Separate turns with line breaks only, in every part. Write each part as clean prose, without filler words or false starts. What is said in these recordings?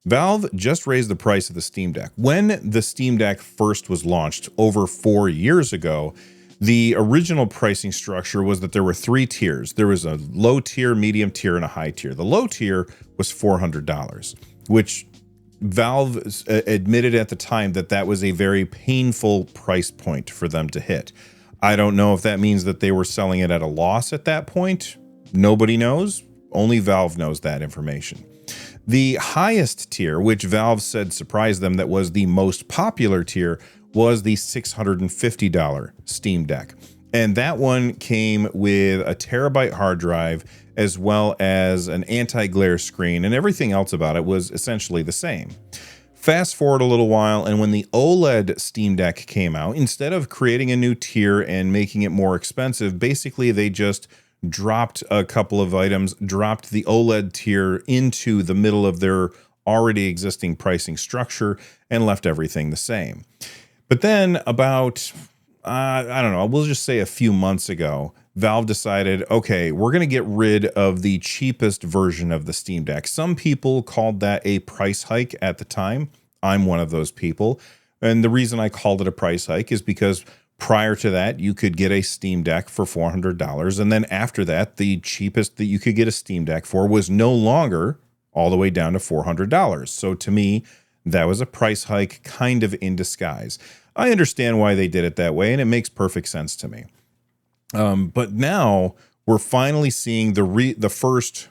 Valve just raised the price of the Steam Deck. When the Steam Deck first was launched over 4 years ago, the original pricing structure was that there were 3 tiers. There was a low tier, medium tier, and a high tier. The low tier was $400, which Valve admitted at the time that that was a very painful price point for them to hit. I don't know if that means that they were selling it at a loss at that point. Nobody knows. Only Valve knows that information. The highest tier, which Valve said surprised them, that was the most popular tier, was the $650 Steam Deck. And that one came with a terabyte hard drive as well as an anti-glare screen, and everything else about it was essentially the same. Fast forward a little while, and when the OLED Steam Deck came out, instead of creating a new tier and making it more expensive, basically they just dropped a couple of items, dropped the OLED tier into the middle of their already existing pricing structure, and left everything the same. But then about, I don't know, we'll just say a few months ago, Valve decided, okay, we're going to get rid of the cheapest version of the Steam Deck. Some people called that a price hike at the time. I'm one of those people. And the reason I called it a price hike is because prior to that, you could get a Steam Deck for $400. And then after that, the cheapest that you could get a Steam Deck for was no longer all the way down to $400. So to me, that was a price hike kind of in disguise. I understand why they did it that way, and it makes perfect sense to me. But now we're finally seeing the first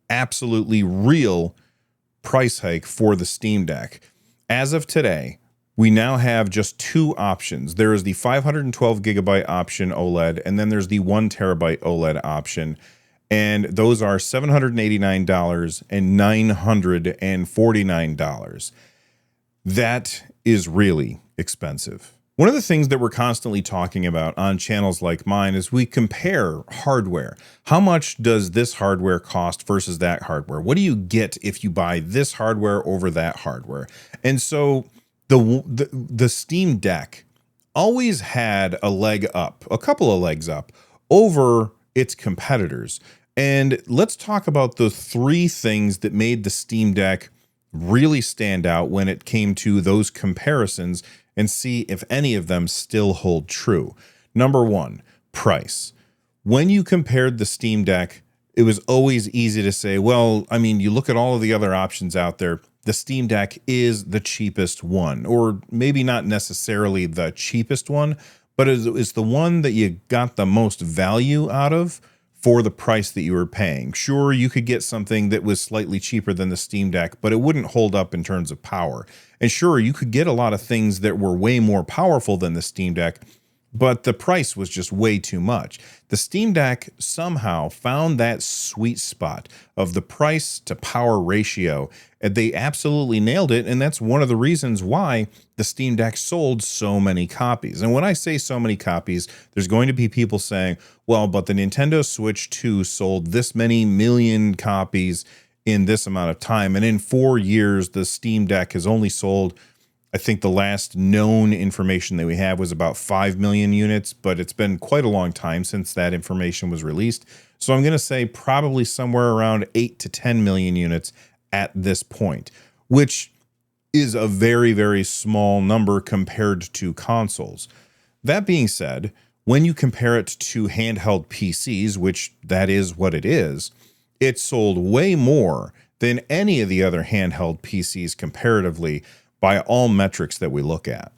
absolutely real price hike for the Steam Deck. As of today, we now have just 2 options. There is the 512 gigabyte option OLED, and then there's the 1 terabyte OLED option. And those are $789 and $949. That is really expensive. One of the things that we're constantly talking about on channels like mine is we compare hardware. How much does this hardware cost versus that hardware? What do you get if you buy this hardware over that hardware? And so the Steam Deck always had a leg up, a couple of legs up over its competitors. And let's talk about the 3 things that made the Steam Deck really stand out when it came to those comparisons, and see if any of them still hold true. Number 1, price. When you compared the Steam Deck, it was always easy to say, well, I mean, you look at all of the other options out there, the Steam Deck is the cheapest one, or maybe not necessarily the cheapest one, but it's the one that you got the most value out of for the price that you were paying. Sure, you could get something that was slightly cheaper than the Steam Deck, but it wouldn't hold up in terms of power. And sure, you could get a lot of things that were way more powerful than the Steam Deck, but the price was just way too much. The Steam Deck somehow found that sweet spot of the price to power ratio, and they absolutely nailed it, and that's one of the reasons why the Steam Deck sold so many copies. And when I say so many copies, there's going to be people saying, well, but the Nintendo Switch 2 sold this many million copies in this amount of time, and in 4 years, the Steam Deck has only sold, I think the last known information that we have was about 5 million units, but it's been quite a long time since that information was released. So I'm going to say probably somewhere around 8 to 10 million units at this point, which is a very, very small number compared to consoles. That being said, when you compare it to handheld PCs, which that is what it is, it sold way more than any of the other handheld PCs comparatively by all metrics that we look at.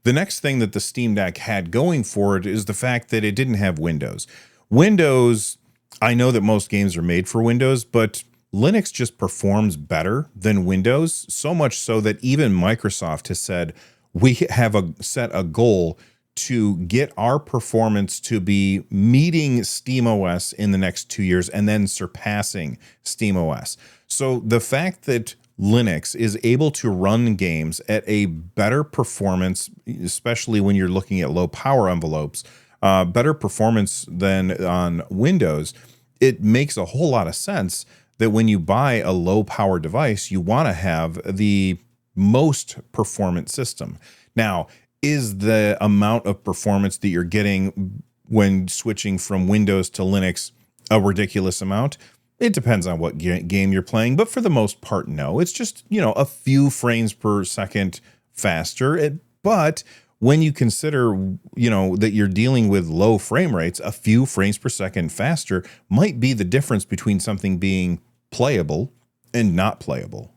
The next thing that the Steam Deck had going for it is the fact that it didn't have Windows. Windows, I know that most games are made for Windows, but Linux just performs better than Windows, so much so that even Microsoft has said, we have set a goal to get our performance to be meeting SteamOS in the next 2 years and then surpassing SteamOS. So the fact that Linux is able to run games at a better performance, especially when you're looking at low power envelopes, better performance than on Windows, it makes a whole lot of sense that when you buy a low power device, you want to have the most performant system. Now, is the amount of performance that you're getting when switching from Windows to Linux a ridiculous amount? It depends on what game you're playing, but for the most part, no. It's just, a few frames per second faster. But when you consider, that you're dealing with low frame rates, a few frames per second faster might be the difference between something being playable and not playable.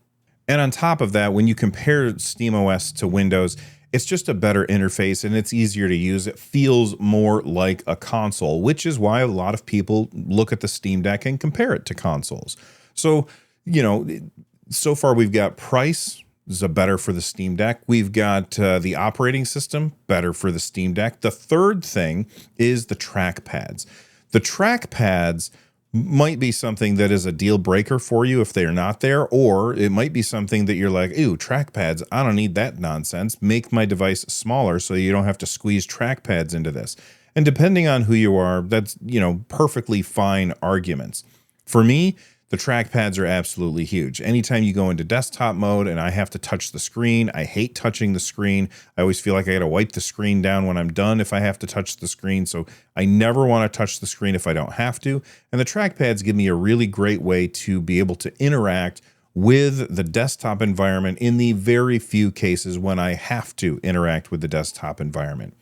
And on top of that, when you compare SteamOS to Windows, it's just a better interface and it's easier to use. It feels more like a console, which is why a lot of people look at the Steam Deck and compare it to consoles. So, so far we've got price is a better for the Steam Deck. We've got the operating system, better for the Steam Deck. The third thing is the trackpads. The trackpads might be something that is a deal breaker for you if they're not there, or it might be something that you're like, ew, trackpads, I don't need that nonsense. Make my device smaller so you don't have to squeeze trackpads into this. And depending on who you are, that's, perfectly fine arguments. For me, the trackpads are absolutely huge. Anytime you go into desktop mode and I have to touch the screen, I hate touching the screen. I always feel like I got to wipe the screen down when I'm done if I have to touch the screen. So I never want to touch the screen if I don't have to. And the trackpads give me a really great way to be able to interact with the desktop environment in the very few cases when I have to interact with the desktop environment.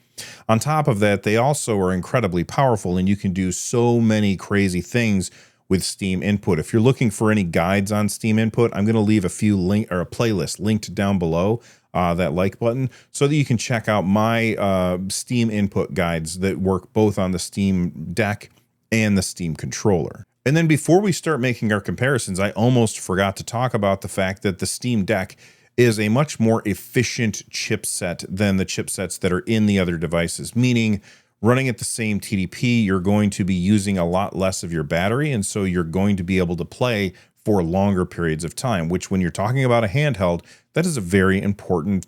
On top of that, they also are incredibly powerful and you can do so many crazy things with Steam Input. If you're looking for any guides on Steam Input, I'm going to leave a playlist linked down below that like button so that you can check out my Steam Input guides that work both on the Steam Deck and the Steam controller. And then before we start making our comparisons, I almost forgot to talk about the fact that the Steam Deck is a much more efficient chipset than the chipsets that are in the other devices, meaning running at the same TDP, you're going to be using a lot less of your battery, and so you're going to be able to play for longer periods of time, which when you're talking about a handheld, that is a very important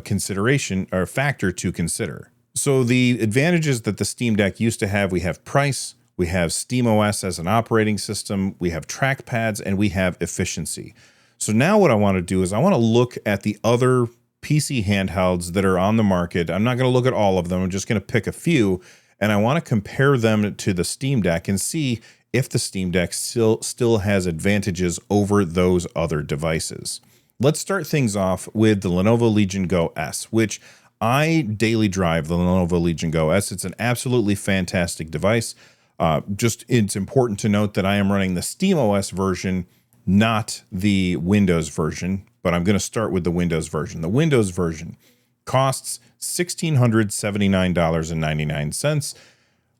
consideration or factor to consider. So the advantages that the Steam Deck used to have, we have price, we have SteamOS as an operating system, we have trackpads, and we have efficiency. So now what I want to do is I want to look at the other PC handhelds that are on the market. I'm not going to look at all of them. I'm just going to pick a few, and I want to compare them to the Steam Deck and see if the Steam Deck still has advantages over those other devices. Let's start things off with the Lenovo Legion Go S, which I daily drive the Lenovo Legion Go S. It's an absolutely fantastic device. It's important to note that I am running the SteamOS version, not the Windows version, but I'm going to start with the Windows version. The Windows version costs $1,679.99,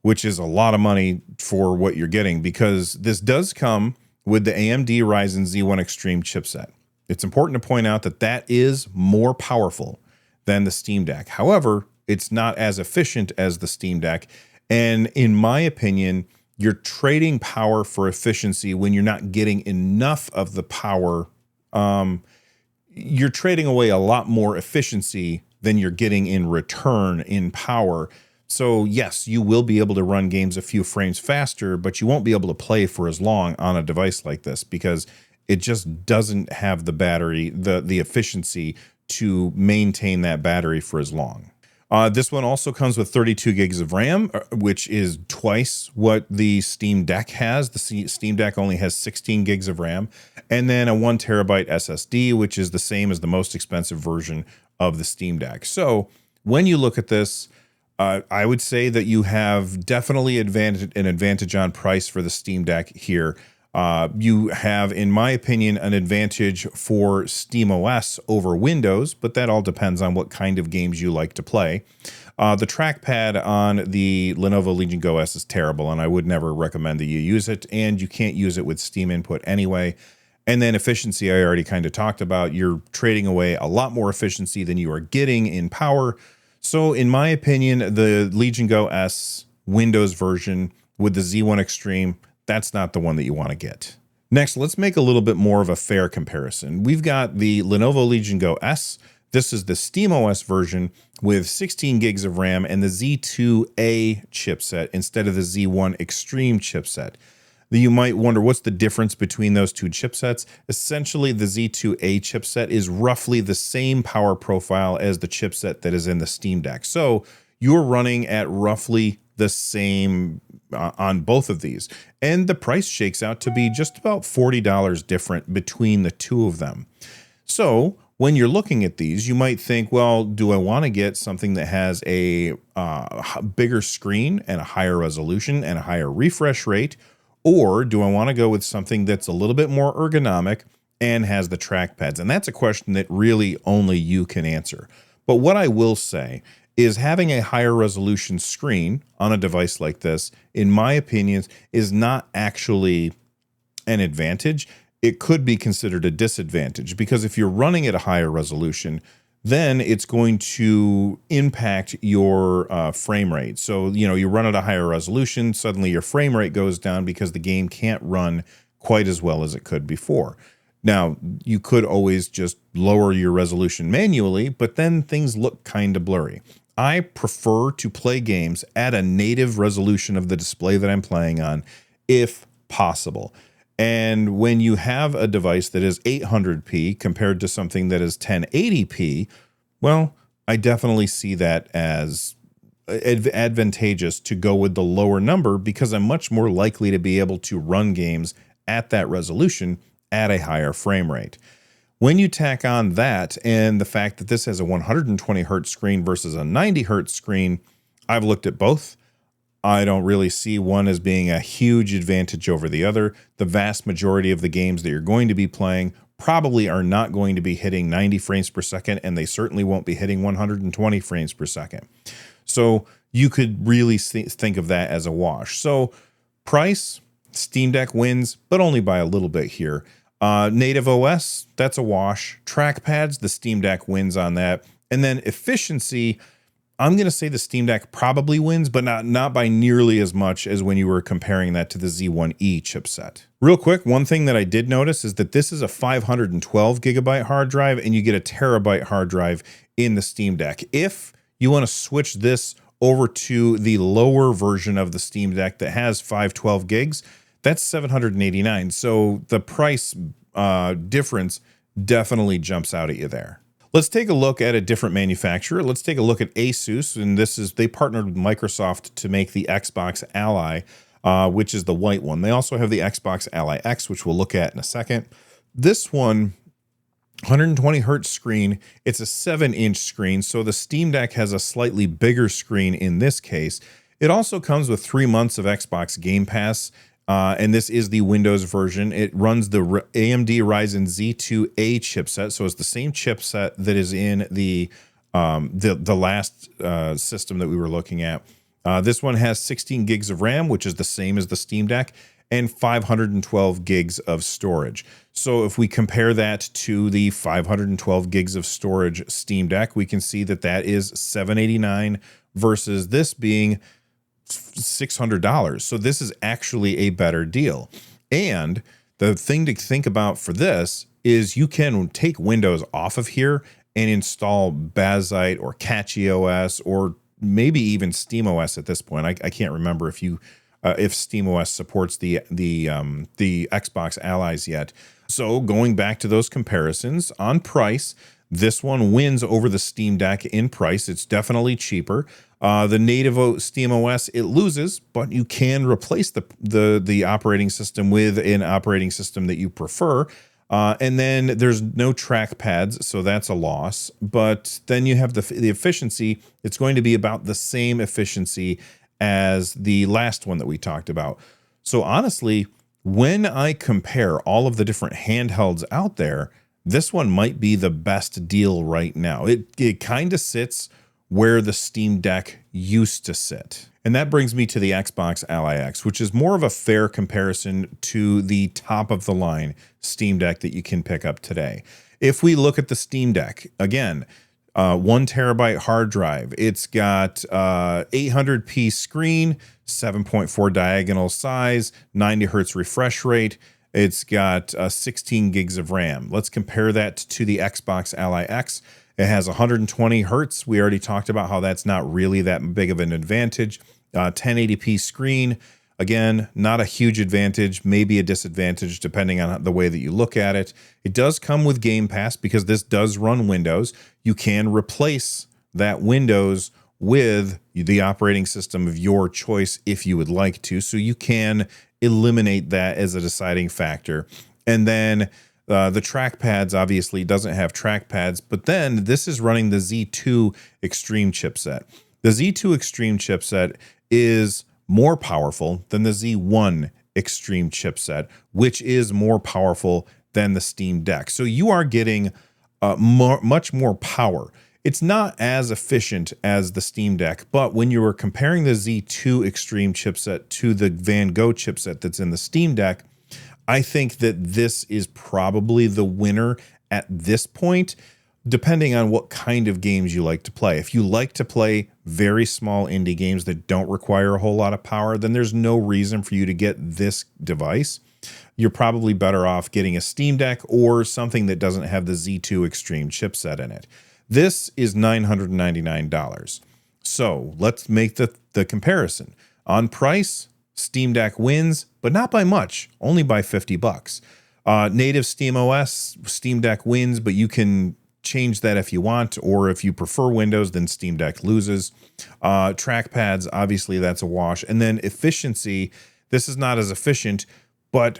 which is a lot of money for what you're getting because this does come with the AMD Ryzen Z1 Extreme chipset. It's important to point out that that is more powerful than the Steam Deck. However, it's not as efficient as the Steam Deck. And in my opinion, you're trading power for efficiency when you're not getting enough of the power. You're trading away a lot more efficiency than you're getting in return in power. So yes, you will be able to run games a few frames faster, but you won't be able to play for as long on a device like this because it just doesn't have the battery, the efficiency to maintain that battery for as long. This one also comes with 32 gigs of RAM, which is twice what the Steam Deck has. The Steam Deck only has 16 gigs of RAM, and then a 1 terabyte SSD, which is the same as the most expensive version of the Steam Deck. So when you look at this, I would say that you have definitely an advantage on price for the Steam Deck here. You have, in my opinion, an advantage for SteamOS over Windows, but that all depends on what kind of games you like to play. The trackpad on the Lenovo Legion Go S is terrible, and I would never recommend that you use it, and you can't use it with Steam Input anyway. And then efficiency, I already kind of talked about. You're trading away a lot more efficiency than you are getting in power. So in my opinion, the Legion Go S Windows version with the Z1 Extreme, that's not the one that you want to get. Next, let's make a little bit more of a fair comparison. We've got the Lenovo Legion Go S. This is the SteamOS version with 16 gigs of RAM and the Z2A chipset instead of the Z1 Extreme chipset. You might wonder what's the difference between those two chipsets. Essentially, the Z2A chipset is roughly the same power profile as the chipset that is in the Steam Deck. So you're running at roughly the same on both of these. And the price shakes out to be just about $40 different between the two of them. So when you're looking at these, you might think, well, do I want to get something that has a bigger screen and a higher resolution and a higher refresh rate? Or do I want to go with something that's a little bit more ergonomic and has the trackpads? And that's a question that really only you can answer. But what I will say is having a higher resolution screen on a device like this, in my opinion, is not actually an advantage. It could be considered a disadvantage, because if you're running at a higher resolution, then it's going to impact your frame rate. So, you run at a higher resolution, suddenly your frame rate goes down because the game can't run quite as well as it could before. Now, you could always just lower your resolution manually, but then things look kind of blurry. I prefer to play games at a native resolution of the display that I'm playing on, if possible. And when you have a device that is 800p compared to something that is 1080p, well, I definitely see that as advantageous to go with the lower number, because I'm much more likely to be able to run games at that resolution at a higher frame rate. When you tack on that and the fact that this has a 120 hertz screen versus a 90 hertz screen, I've looked at both. I don't really see one as being a huge advantage over the other. The vast majority of the games that you're going to be playing probably are not going to be hitting 90 frames per second, and they certainly won't be hitting 120 frames per second. So you could really think of that as a wash. So price, Steam Deck wins, but only by a little bit here. Native OS, that's a wash. Trackpads, the Steam Deck wins on that. And then efficiency, I'm going to say the Steam Deck probably wins, but not by nearly as much as when you were comparing that to the Z1E chipset. Real quick, one thing that I did notice is that this is a 512 gigabyte hard drive, and you get a terabyte hard drive in the Steam Deck. If you want to switch this over to the lower version of the Steam Deck that has 512 gigs, that's $789. So the price difference definitely jumps out at you there. Let's take a look at a different manufacturer. Let's take a look at Asus, and they partnered with Microsoft to make the Xbox Ally, which is the white one. They also have the Xbox Ally X, which we'll look at in a second. This one, 120 hertz screen. It's a 7-inch screen, so the Steam Deck has a slightly bigger screen in this case. It also comes with 3 months of Xbox Game Pass. And this is the Windows version. It runs the AMD Ryzen Z2A chipset, so it's the same chipset that is in the last system that we were looking at. This one has 16 gigs of RAM, which is the same as the Steam Deck, and 512 gigs of storage. So if we compare that to the 512 gigs of storage Steam Deck, we can see that that is $789 versus this being $600. So this is actually a better deal. And the thing to think about for this is you can take Windows off of here and install Bazite or CatchyOS or maybe even SteamOS at this point. I can't remember if SteamOS supports the Xbox Allies yet. So going back to those comparisons on price, this one wins over the Steam Deck in price. It's definitely cheaper. The native SteamOS, it loses, but you can replace the operating system with an operating system that you prefer. And then there's no trackpads, so that's a loss. But then you have the efficiency. It's going to be about the same efficiency as the last one that we talked about. So honestly, when I compare all of the different handhelds out there, this one might be the best deal right now. It kind of sits where the Steam Deck used to sit. And that brings me to the Xbox Ally X, which is more of a fair comparison to the top of the line Steam Deck that you can pick up today. If we look at the Steam Deck, again, 1 terabyte hard drive, it's got 800p screen, 7.4 diagonal size, 90 hertz refresh rate. It's got 16 gigs of RAM. Let's compare that to the Xbox Ally X. It has 120 hertz. We already talked about how that's not really that big of an advantage. 1080p screen, again, not a huge advantage, maybe a disadvantage depending on the way that you look at it. It does come with Game Pass because this does run Windows. You can replace that Windows with the operating system of your choice if you would like to. So you can eliminate that as a deciding factor. And then the trackpads obviously doesn't have trackpads, but then this is running the Z2 Extreme chipset. The Z2 Extreme chipset is more powerful than the Z1 Extreme chipset, which is more powerful than the Steam Deck. So you are getting much more power. It's not as efficient as the Steam Deck, but when you were comparing the Z2 Extreme chipset to the Van Gogh chipset that's in the Steam Deck, I think that this is probably the winner at this point, depending on what kind of games you like to play. If you like to play very small indie games that don't require a whole lot of power, then there's no reason for you to get this device. You're probably better off getting a Steam Deck or something that doesn't have the Z2 Extreme chipset in it. This is $999. So let's make the comparison. On price, Steam Deck wins, but not by much, only by $50. Native Steam OS, Steam Deck wins, but you can change that if you want, or if you prefer Windows, then Steam Deck loses. Trackpads, obviously that's a wash. And then efficiency, this is not as efficient, but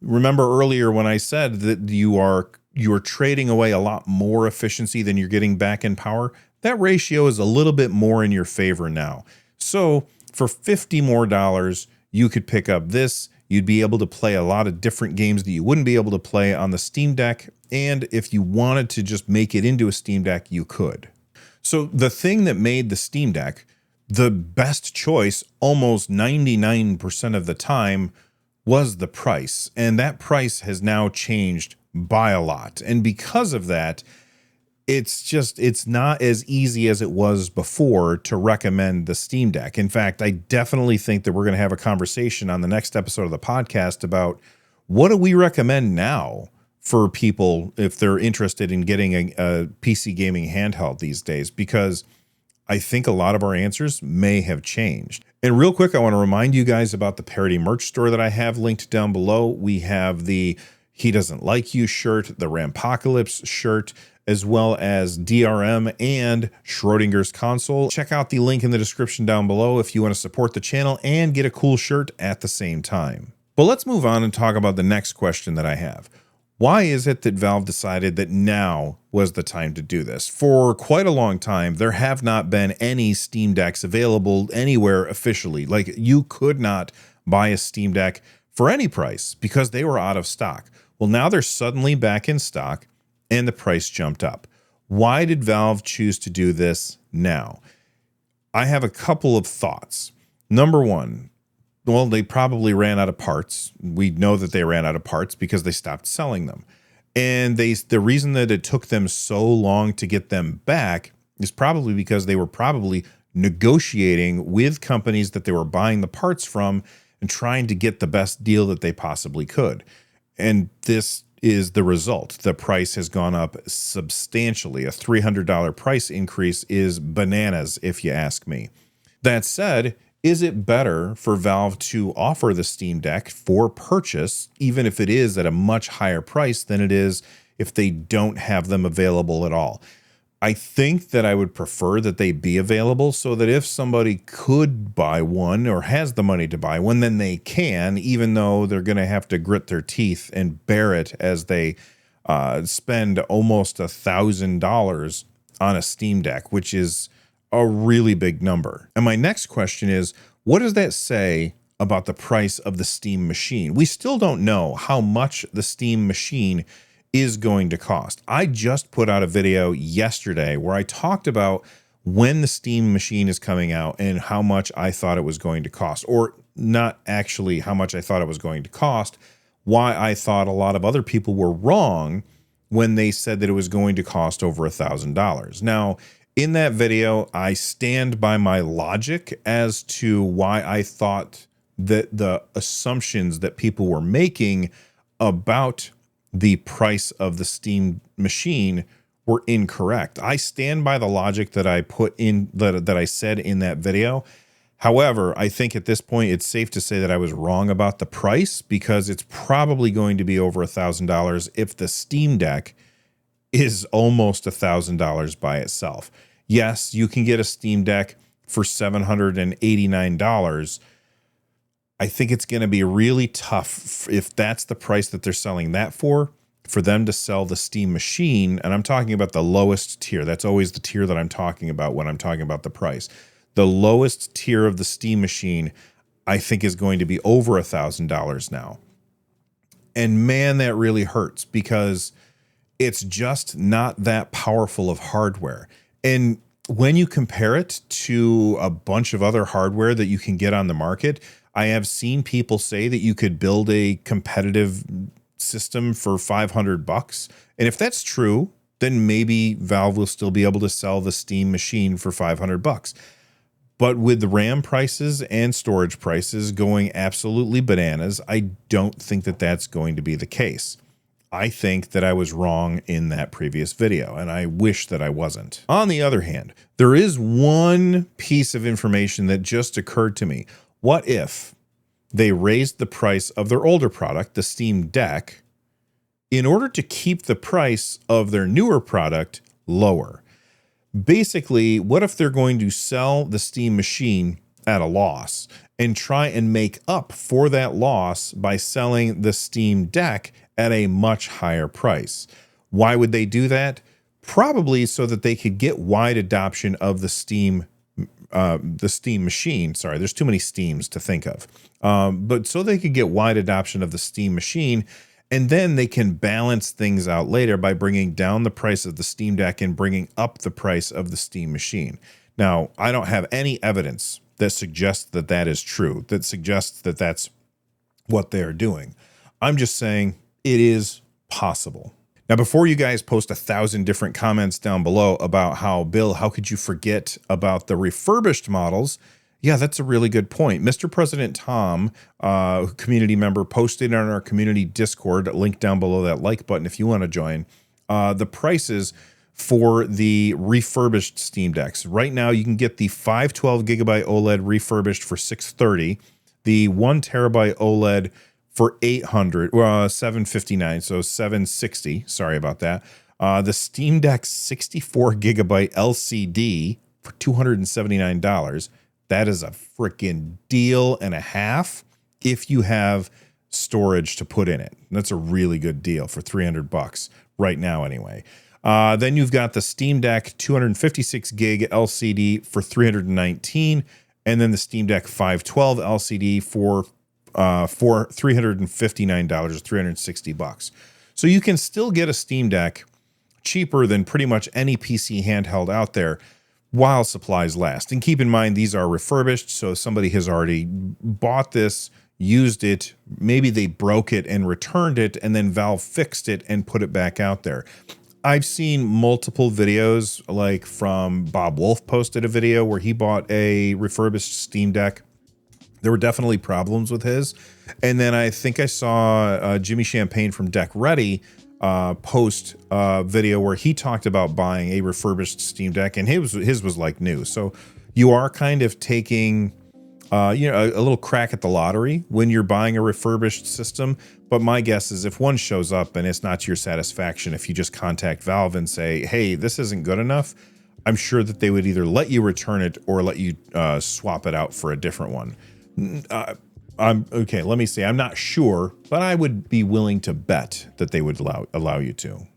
remember earlier when I said that you are trading away a lot more efficiency than you're getting back in power. That ratio is a little bit more in your favor now. So for $50 more, you could pick up this. You'd be able to play a lot of different games that you wouldn't be able to play on the Steam Deck. And if you wanted to just make it into a Steam Deck, you could. So the thing that made the Steam Deck the best choice almost 99% of the time was the price. And that price has now changed by a lot. And because of that, it's not as easy as it was before to recommend the Steam Deck. In fact, I definitely think that we're going to have a conversation on the next episode of the podcast about what do we recommend now for people if they're interested in getting a PC gaming handheld these days, because I think a lot of our answers may have changed. And real quick, I want to remind you guys about the Parody merch store that I have linked down below. We have the He Doesn't Like You shirt, the Rampocalypse shirt, as well as DRM and Schrodinger's console. Check out the link in the description down below if you want to support the channel and get a cool shirt at the same time. But let's move on and talk about the next question that I have. Why is it that Valve decided that now was the time to do this? For quite a long time, there have not been any Steam Decks available anywhere officially. Like, you could not buy a Steam Deck for any price because they were out of stock. Well, now they're suddenly back in stock and the price jumped up. Why did Valve choose to do this now? I have a couple of thoughts. Number one, well, they probably ran out of parts. We know that they ran out of parts because they stopped selling them. And the reason that it took them so long to get them back is probably because they were probably negotiating with companies that they were buying the parts from and trying to get the best deal that they possibly could. And this is the result. The price has gone up substantially. A $300 price increase is bananas, if you ask me. That said, is it better for Valve to offer the Steam Deck for purchase, even if it is at a much higher price than it is if they don't have them available at all? I think that I would prefer that they be available so that if somebody could buy one or has the money to buy one, then they can, even though they're going to have to grit their teeth and bear it as they spend almost $1,000 on a Steam Deck, which is a really big number. And my next question is, what does that say about the price of the Steam machine? We still don't know how much the Steam machine is going to cost. I just put out a video yesterday where I talked about when the Steam machine is coming out and how much I thought it was going to cost, or not actually how much I thought it was going to cost, why I thought a lot of other people were wrong when they said that it was going to cost over $1,000. Now, in that video, I stand by my logic as to why I thought that the assumptions that people were making about the price of the Steam machine were incorrect. I stand by the logic that I put in, that I said in that video. However, I think at this point, it's safe to say that I was wrong about the price, because it's probably going to be over $1,000 if the Steam Deck is almost $1,000 by itself. Yes, you can get a Steam Deck for $789. I think it's going to be really tough if that's the price that they're selling that for them to sell the Steam machine. And I'm talking about the lowest tier. That's always the tier that I'm talking about when I'm talking about the price. The lowest tier of the Steam machine, I think, is going to be over $1,000 now. And man, that really hurts because it's just not that powerful of hardware. And when you compare it to a bunch of other hardware that you can get on the market, I have seen people say that you could build a competitive system for $500. And if that's true, then maybe Valve will still be able to sell the Steam machine for $500. But with the RAM prices and storage prices going absolutely bananas, I don't think that that's going to be the case. I think that I was wrong in that previous video, and I wish that I wasn't. On the other hand, there is one piece of information that just occurred to me. What if they raised the price of their older product, the Steam Deck, in order to keep the price of their newer product lower? Basically, what if they're going to sell the Steam machine at a loss and try and make up for that loss by selling the Steam Deck at a much higher price? Why would they do that? Probably so that they could get wide adoption of the Steam machine. Sorry, there's too many Steams to think of. But so they could get wide adoption of the Steam machine, and then they can balance things out later by bringing down the price of the Steam Deck and bringing up the price of the Steam machine. Now, I don't have any evidence that suggests that that is true, that suggests that that's what they're doing. I'm just saying it is possible. Now, before you guys post 1,000 different comments down below about how, Bill, how could you forget about the refurbished models? Yeah, that's a really good point. Mr. President Tom, community member, posted on our community Discord, link down below that like button if you want to join, the prices for the refurbished Steam Decks. Right now, you can get the 512 gigabyte OLED refurbished for $630, the 1 terabyte OLED for $759, so $760. Sorry about that. The Steam Deck 64 gigabyte LCD for $279. That is a freaking deal and a half if you have storage to put in it. That's a really good deal for $300 right now anyway. Then you've got the Steam Deck 256 gig LCD for $319, and then the Steam Deck 512 LCD for $359 or $360. So you can still get a Steam Deck cheaper than pretty much any PC handheld out there while supplies last. And keep in mind, these are refurbished, so somebody has already bought this, used it, maybe they broke it and returned it, and then Valve fixed it and put it back out there. I've seen multiple videos, like from Bob Wolf posted a video where he bought a refurbished Steam Deck. There were definitely problems with his. And then I think I saw Jimmy Champagne from Deck Ready post a video where he talked about buying a refurbished Steam Deck, and his was like new. So you are kind of taking a little crack at the lottery when you're buying a refurbished system. But my guess is if one shows up and it's not to your satisfaction, if you just contact Valve and say, hey, this isn't good enough, I'm sure that they would either let you return it or let you swap it out for a different one. Okay, let me see. I'm not sure, but I would be willing to bet that they would allow you to.